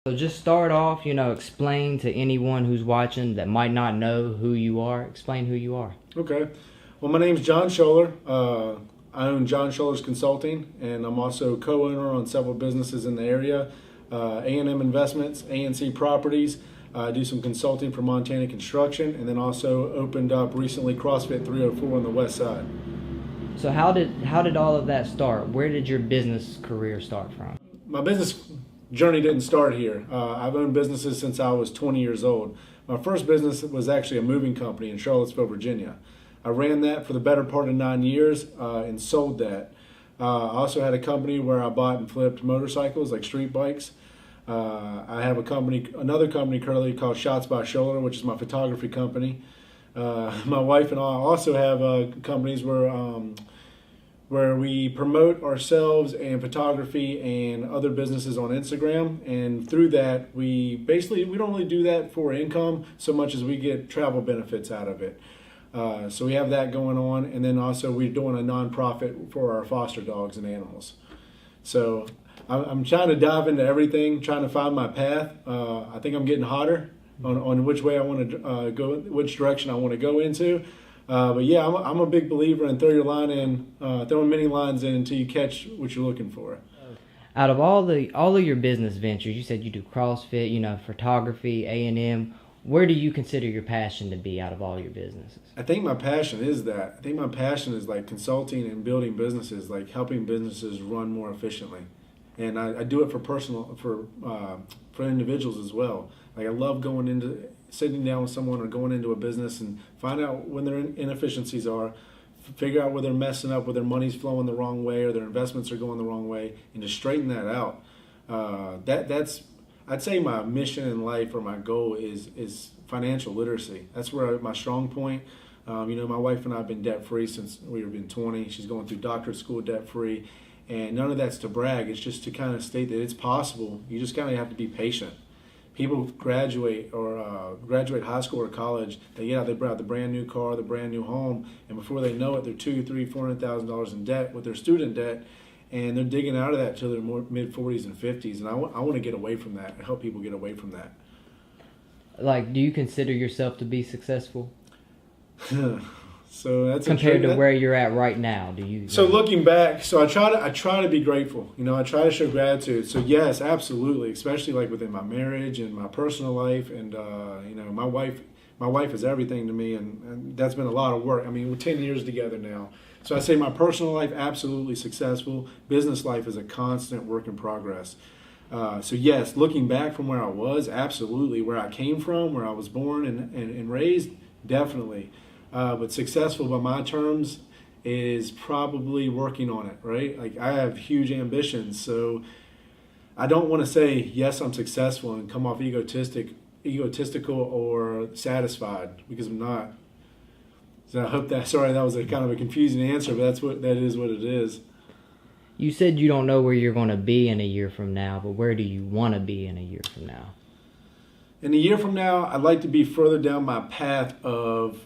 So just start off, explain to anyone who's watching that might not know who you are. Explain who you are. Okay. Well, my name's Jon Schoeller. I own Jon Schoeller's Consulting, and I'm also co-owner on several businesses in the area. A&M Investments, ANC Properties. I do some consulting for Montana Construction, and then also opened up recently CrossFit 304 on the west side. So how did all of that start? Where did your business career start from? My business journey didn't start here. I've owned businesses since I was 20 years old. My first business was actually a moving company in Charlottesville, Virginia. I ran that for the better part of 9 years and sold that. I also had a company where I bought and flipped motorcycles, like street bikes. I have another company currently called Shots by Schoeller, which is my photography company. My wife and I also have companies where we promote ourselves and photography and other businesses on Instagram. And through that, we don't really do that for income so much as we get travel benefits out of it. So we have that going on. And then also we're doing a nonprofit for our foster dogs and animals. So I'm trying to dive into everything, trying to find my path. I think I'm getting hotter on which way I want to go, which direction I want to go into. But yeah, I'm a big believer in throwing many lines in until you catch what you're looking for. Out of all of your business ventures, you said you do CrossFit, photography, A&M. Where do you consider your passion to be out of all your businesses? I think my passion is that. I think my passion is like consulting and building businesses, like helping businesses run more efficiently. And I do it for individuals as well. Like I love sitting down with someone or going into a business and find out when their inefficiencies are, figure out where they're messing up, where their money's flowing the wrong way or their investments are going the wrong way, and to straighten that out. That's I'd say my mission in life or my goal is financial literacy. That's where my strong point. My wife and I have been debt free since we've been 20. She's going through doctorate school debt free. And none of that's to brag. It's just to kind of state that it's possible. You just kind of have to be patient. People graduate high school or college. They brought the brand new car, the brand new home, and before they know it, they're $200,000, $300,000 in debt with their student debt, and they're digging out of that till their mid 40s and 50s. And I want to get away from that and help people get away from that. Like, do you consider yourself to be successful? So that's compared to where you're at right now. Do you? So looking back, I try to be grateful. I try to show gratitude. So yes, absolutely, especially like within my marriage and my personal life, and my wife is everything to me, and that's been a lot of work. I mean, we're 10 years together now. So I say my personal life absolutely successful. Business life is a constant work in progress. So yes, looking back from where I was, absolutely, where I came from, where I was born and raised, definitely. But successful by my terms is probably working on it, right? Like I have huge ambitions, so I don't want to say, yes, I'm successful and come off egotistical or satisfied, because I'm not. So I hope that was a kind of a confusing answer, but that is what it is. You said you don't know where you're going to be in a year from now, but where do you want to be in a year from now? In a year from now, I'd like to be further down my path of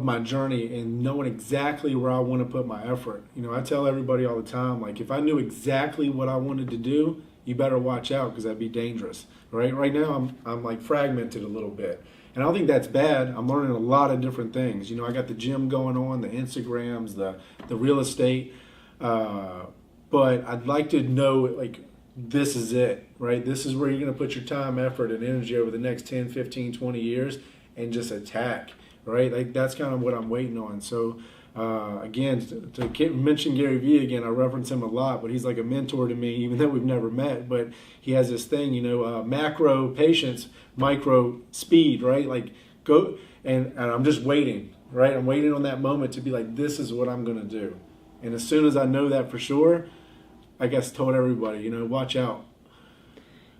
my journey and knowing exactly where I want to put my effort. I tell everybody all the time, like if I knew exactly what I wanted to do, you better watch out because that'd be dangerous. Right now, I'm like fragmented a little bit. And I don't think that's bad. I'm learning a lot of different things. I got the gym going on, the Instagrams, the real estate. But I'd like to know, like, this is it, right? This is where you're going to put your time, effort, and energy over the next 10, 15, 20 years and just attack, right? Like that's kind of what I'm waiting on. So again, to mention Gary Vee again, I reference him a lot, but he's like a mentor to me, even though we've never met. But he has this thing, macro patience, micro speed, right? Like go, and I'm just waiting, right? I'm waiting on that moment to be like, this is what I'm going to do. And as soon as I know that for sure, I guess told everybody, watch out.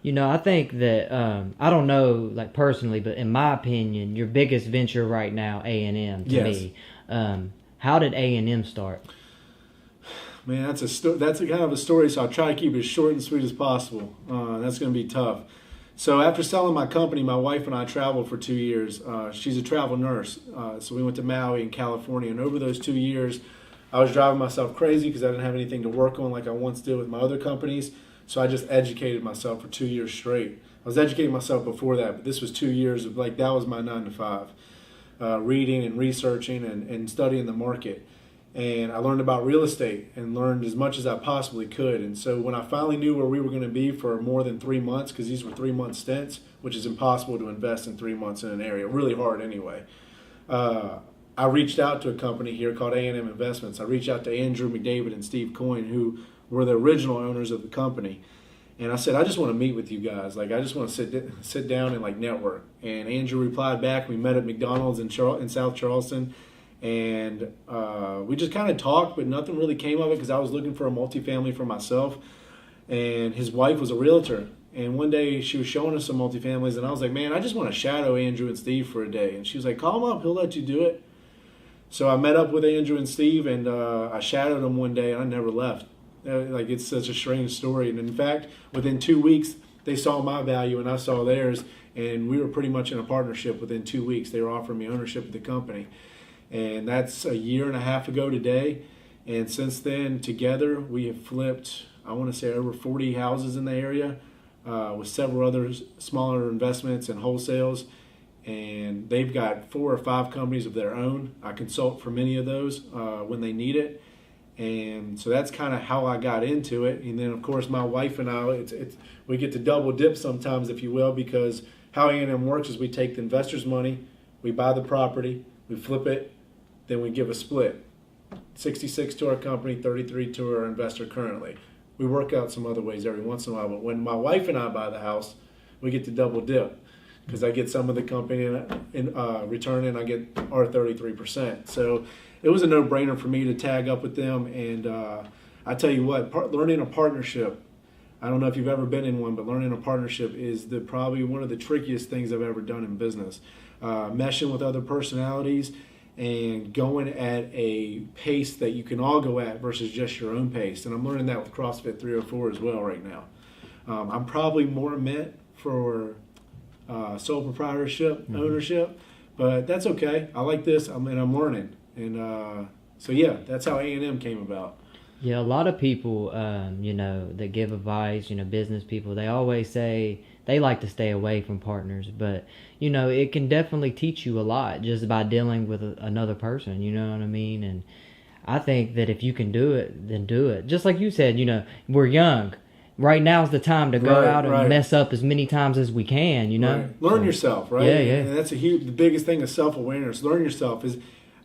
I think that, I don't know, like personally, but in my opinion, your biggest venture right now, A&M, to me. How did A&M start? Man, that's a kind of a story, so I'll try to keep it as short and sweet as possible. That's going to be tough. So after selling my company, my wife and I traveled for 2 years. She's a travel nurse, so we went to Maui in California, and over those 2 years, I was driving myself crazy because I didn't have anything to work on like I once did with my other companies. So I just educated myself for 2 years straight. was educating myself before that, but this was 2 years of like, that was my 9 to 5, reading and researching and studying the market. And I learned about real estate and learned as much as I possibly could. And so when I finally knew where we were going to be for more than 3 months, because these were 3-month stints, which is impossible to invest in 3 months in an area, really hard anyway. I reached out to a company here called A&M Investments. I reached out to Andrew McDavid and Steve Coyne, who were the original owners of the company. And I said, I just want to meet with you guys. Like, I just want to sit down and like network. And Andrew replied back. We met at McDonald's in South Charleston. And we just kind of talked, but nothing really came of it because I was looking for a multifamily for myself. And his wife was a realtor. And one day she was showing us some multifamilies, and I was like, man, I just want to shadow Andrew and Steve for a day. And she was like, call him up, he'll let you do it. So I met up with Andrew and Steve, and I shadowed them one day, and I never left. Like, it's such a strange story. And in fact, within 2 weeks, they saw my value and I saw theirs, and we were pretty much in a partnership within 2 weeks. They were offering me ownership of the company. And that's a year and a half ago today. And since then, together, we have flipped, I want to say, over 40 houses in the area, with several other smaller investments and wholesales. And they've got 4 or 5 companies of their own. I consult for many of those when they need it. And so that's kind of how I got into it. And then, of course, my wife and I, we get to double dip sometimes, if you will, because how A&M works is we take the investor's money, we buy the property, we flip it, then we give a split. 66 to our company, 33 to our investor currently. We work out some other ways every once in a while, but when my wife and I buy the house, we get to double dip because I get some of the company in return and I get our 33%. So it was a no-brainer for me to tag up with them. And I tell you what, learning a partnership, I don't know if you've ever been in one, but learning a partnership is probably one of the trickiest things I've ever done in business. Meshing with other personalities and going at a pace that you can all go at versus just your own pace. And I'm learning that with CrossFit 304 as well right now. I'm probably more meant for sole proprietorship, ownership, but that's okay. I like this, I'm learning. And so, yeah, that's how A&M came about. Yeah, a lot of people, that give advice, business people, they always say they like to stay away from partners. But, it can definitely teach you a lot just by dealing with another person, you know what I mean? And I think that if you can do it, then do it. Just like you said, we're young. Right now is the time to go out and mess up as many times as we can, Right. Learn yourself, right? Yeah, yeah. And that's the biggest thing is self-awareness. Learn yourself is,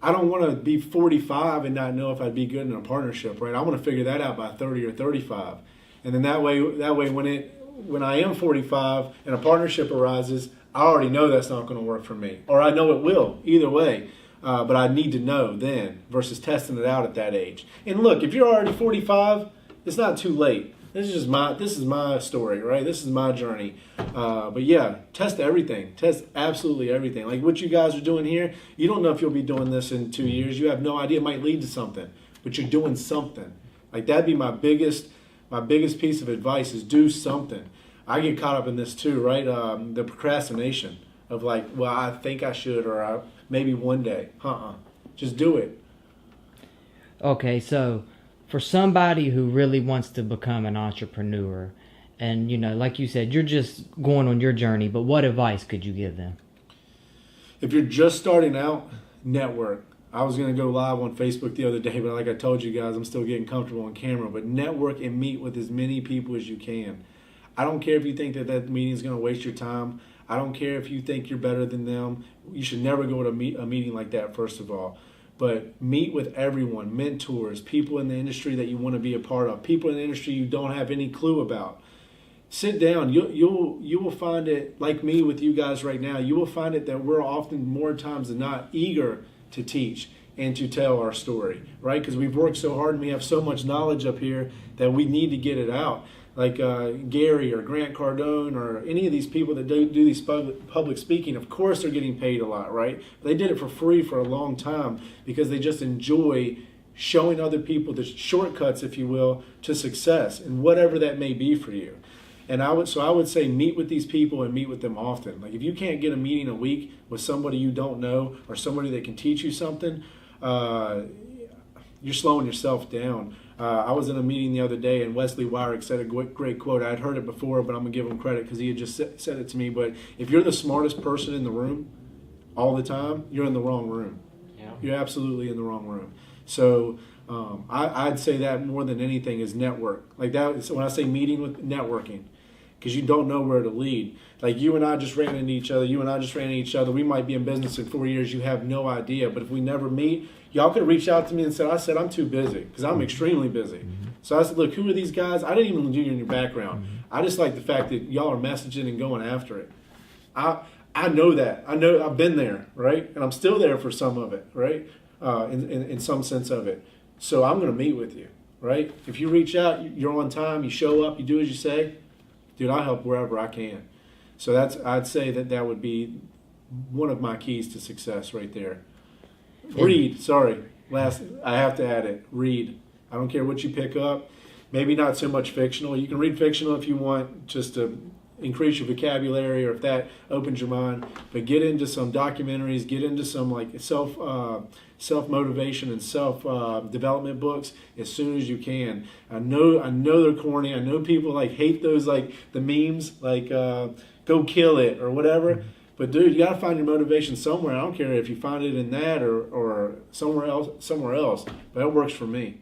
I don't want to be 45 and not know if I'd be good in a partnership, right? I want to figure that out by 30 or 35. And then that way when I am 45 and a partnership arises, I already know that's not going to work for me. Or I know it will, either way. But I need to know then versus testing it out at that age. And look, if you're already 45, it's not too late. This is my story, right? This is my journey. But yeah, test everything. Test absolutely everything. Like what you guys are doing here, you don't know if you'll be doing this in 2 years. You have no idea. It might lead to something, but you're doing something. Like that'd be my biggest piece of advice is do something. I get caught up in this too, right? The procrastination of like, well, I think I should, or maybe one day. Just do it. Okay, so for somebody who really wants to become an entrepreneur, and like you said, you're just going on your journey, but what advice could you give them? If you're just starting out, network. I was going to go live on Facebook the other day, but like I told you guys, I'm still getting comfortable on camera. But network and meet with as many people as you can. I don't care if you think that meeting is going to waste your time. I don't care if you think you're better than them. You should never go to a meeting like that, first of all. But meet with everyone, mentors, people in the industry that you want to be a part of, people in the industry you don't have any clue about. Sit down. You will find it, like me with you guys right now, you will find it that we're often more times than not eager to teach and to tell our story, right? Because we've worked so hard and we have so much knowledge up here that we need to get it out. Like Gary or Grant Cardone or any of these people that do these public speaking, of course they're getting paid a lot, right? But they did it for free for a long time because they just enjoy showing other people the shortcuts, if you will, to success and whatever that may be for you. And I would say meet with these people and meet with them often. Like if you can't get a meeting a week with somebody you don't know or somebody that can teach you something, you're slowing yourself down. I was in a meeting the other day, and Wesley Wyrick said a great quote. I had heard it before, but I'm going to give him credit because he had just said it to me. But if you're the smartest person in the room all the time, you're in the wrong room. Yeah. You're absolutely in the wrong room. So I'd say that more than anything is network. Like that, when I say meeting with networking, because you don't know where to lead. Like you and I just ran into each other. We might be in business in 4 years. You have no idea. But if we never meet, y'all could reach out to me and say, I'm too busy because I'm extremely busy. Mm-hmm. So I said, look, who are these guys? I didn't even do your background. Mm-hmm. I just like the fact that y'all are messaging and going after it. I know that. I know I've been there, right? And I'm still there for some of it, right? In some sense of it. So I'm going to meet with you, right? If you reach out, you're on time, you show up, you do as you say, dude, I'll help wherever I can. So I'd say that would be one of my keys to success right there. Read, I have to add it. Read. I don't care what you pick up. Maybe not so much fictional. You can read fictional if you want, just to increase your vocabulary or if that opens your mind. But get into some documentaries, get into some like self-motivation and self-development books as soon as you can. I know they're corny. I know people like hate those, like the memes, like go kill it or whatever. But dude, you gotta find your motivation somewhere. I don't care if you find it in that or somewhere else. But that works for me.